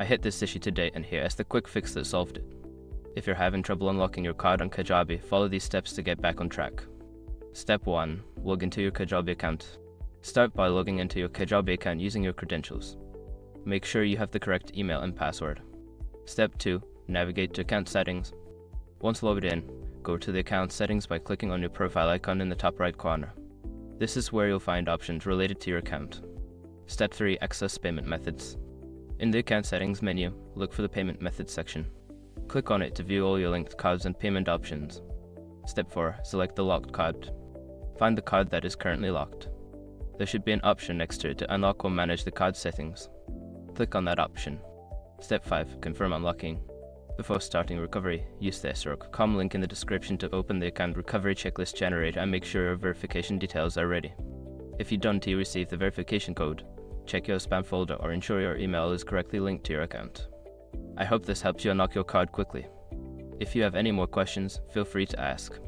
I hit this issue today and here is the quick fix that solved it. If you're having trouble unlocking your card on Kajabi, follow these steps to get back on track. Step 1. Log into your Kajabi account. Start by logging into your Kajabi account using your credentials. Make sure you have the correct email and password. Step 2. Navigate to account settings. Once logged in, go to the account settings by clicking on your profile icon in the top right corner. This is where you'll find options related to your account. Step 3. Access payment methods. In the account settings menu, look for the payment methods section. Click on it to view all your linked cards and payment options. Step 4. Select the locked card. Find the card that is currently locked. There should be an option next to it to unlock or manage the card settings. Click on that option. Step 5. Confirm unlocking. Before starting recovery, use the SR.com link in the description to open the account recovery checklist generator and make sure your verification details are ready. If you don't receive the verification code, check your spam folder or ensure your email is correctly linked to your account. I hope this helps you unlock your card quickly. If you have any more questions, feel free to ask.